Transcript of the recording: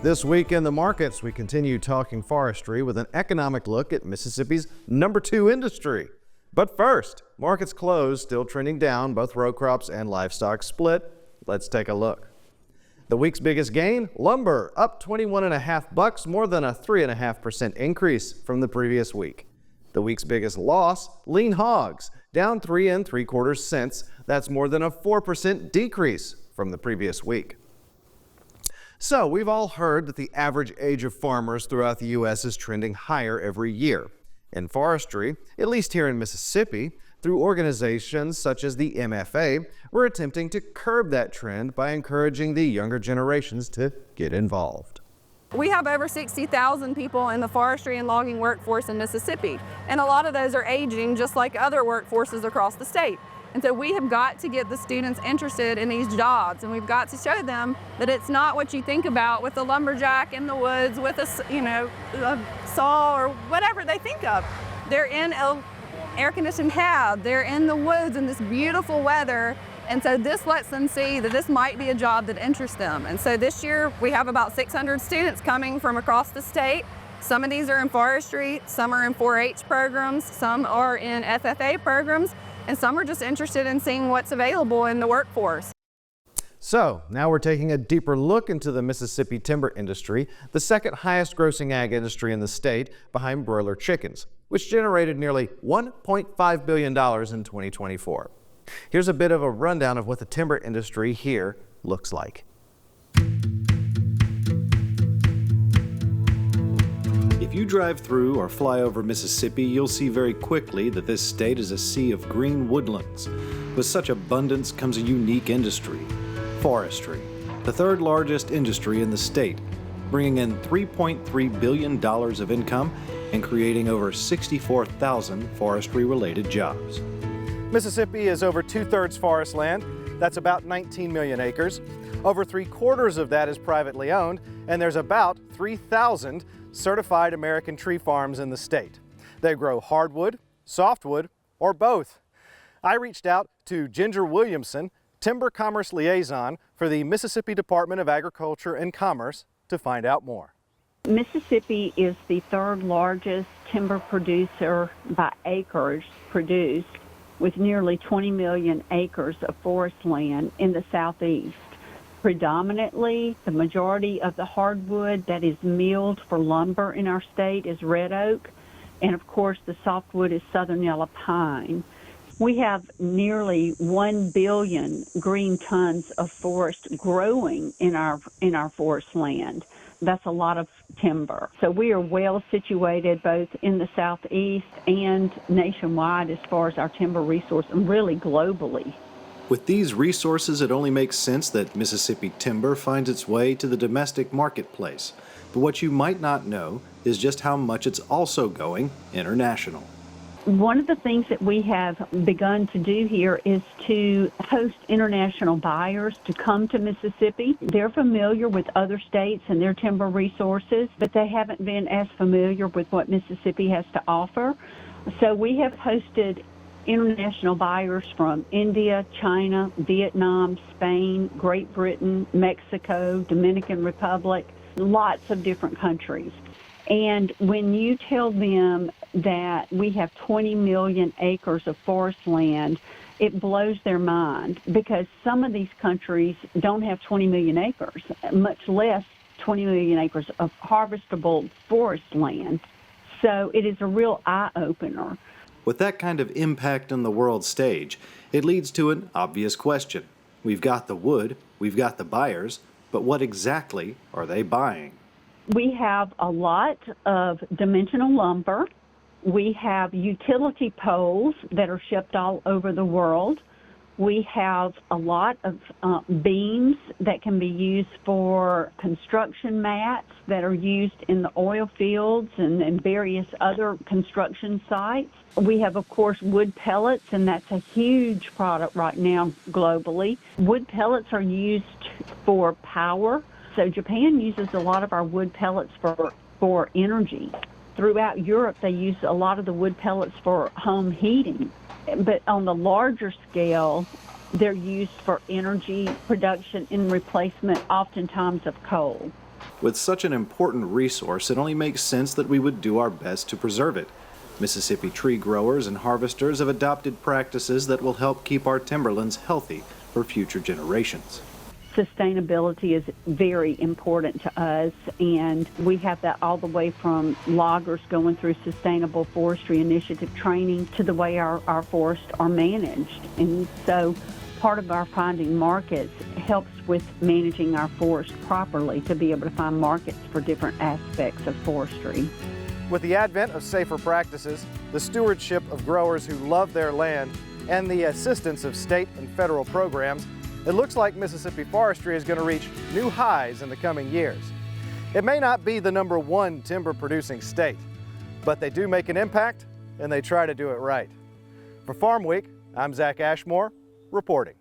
This week in the markets, we continue talking forestry with an economic look at Mississippi's #2 industry. But first, markets closed, still trending down, both row crops and livestock split. Let's take a look. The week's biggest gain, lumber, up 21.5 bucks, more than a 3.5% increase from the previous week. The week's biggest loss, lean hogs, down 3 3/4 cents. That's more than a 4% decrease from the previous week. So we've all heard that the average age of farmers throughout the U.S. is trending higher every year. In forestry, at least here in Mississippi, through organizations such as the MFA, we're attempting to curb that trend by encouraging the younger generations to get involved. We have over 60,000 people in the forestry and logging workforce in Mississippi, and a lot of those are aging just like other workforces across the state. And so we have got to get the students interested in these jobs, and we've got to show them that it's not what you think about with a lumberjack in the woods with a saw or whatever they think of. They're in an air-conditioned cab, they're in the woods in this beautiful weather, and so this lets them see that this might be a job that interests them. And so this year we have about 600 students coming from across the state. Some of these are in forestry, some are in 4-H programs, some are in FFA programs, and some are just interested in seeing what's available in the workforce. So now we're taking a deeper look into the Mississippi timber industry, the second highest grossing ag industry in the state behind broiler chickens, which generated nearly $1.5 billion in 2024. Here's a bit of a rundown of what the timber industry here looks like. If you drive through or fly over Mississippi, you'll see very quickly that this state is a sea of green woodlands. With such abundance comes a unique industry, forestry, the third largest industry in the state, bringing in $3.3 billion of income and creating over 64,000 forestry-related jobs. Mississippi is over 2/3 forest land. That's about 19 million acres. Over 3/4 of that is privately owned, and there's about 3,000 certified American tree farms in the state. They grow hardwood, softwood, or both. I reached out to Ginger Williamson, Timber Commerce Liaison for the Mississippi Department of Agriculture and Commerce, to find out more. Mississippi is the third largest timber producer by acres produced, with nearly 20 million acres of forest land in the southeast. Predominantly, the majority of the hardwood that is milled for lumber in our state is red oak, and of course the softwood is southern yellow pine. We have nearly 1 billion green tons of forest growing in our forest land. That's a lot of timber. So we are well situated both in the southeast and nationwide as far as our timber resource, and really globally. With these resources, it only makes sense that Mississippi timber finds its way to the domestic marketplace. But what you might not know is just how much it's also going international. One of the things that we have begun to do here is to host international buyers to come to Mississippi. They're familiar with other states and their timber resources, but they haven't been as familiar with what Mississippi has to offer. So we have hosted international buyers from India, China, Vietnam, Spain, Great Britain, Mexico, Dominican Republic, lots of different countries. And when you tell them that we have 20 million acres of forest land, it blows their mind, because some of these countries don't have 20 million acres, much less 20 million acres of harvestable forest land. So it is a real eye-opener. With that kind of impact on the world stage, it leads to an obvious question. We've got the wood, we've got the buyers, but what exactly are they buying? We have a lot of dimensional lumber. We have utility poles that are shipped all over the world. We have a lot of beams that can be used for construction mats that are used in the oil fields and various other construction sites. We have, of course, wood pellets, and that's a huge product right now globally. Wood pellets are used for power. So Japan uses a lot of our wood pellets for energy. Throughout Europe, they use a lot of the wood pellets for home heating. But on the larger scale, they're used for energy production in replacement, oftentimes, of coal. With such an important resource, it only makes sense that we would do our best to preserve it. Mississippi tree growers and harvesters have adopted practices that will help keep our timberlands healthy for future generations. Sustainability is very important to us, and we have that all the way from loggers going through Sustainable Forestry Initiative training to the way our forests are managed. And so part of our finding markets helps with managing our forest properly to be able to find markets for different aspects of forestry. With the advent of safer practices, the stewardship of growers who love their land, and the assistance of state and federal programs, it looks like Mississippi forestry is going to reach new highs in the coming years. It may not be the #1 timber producing state, but they do make an impact and they try to do it right. For Farm Week, I'm Zac Ashmore reporting.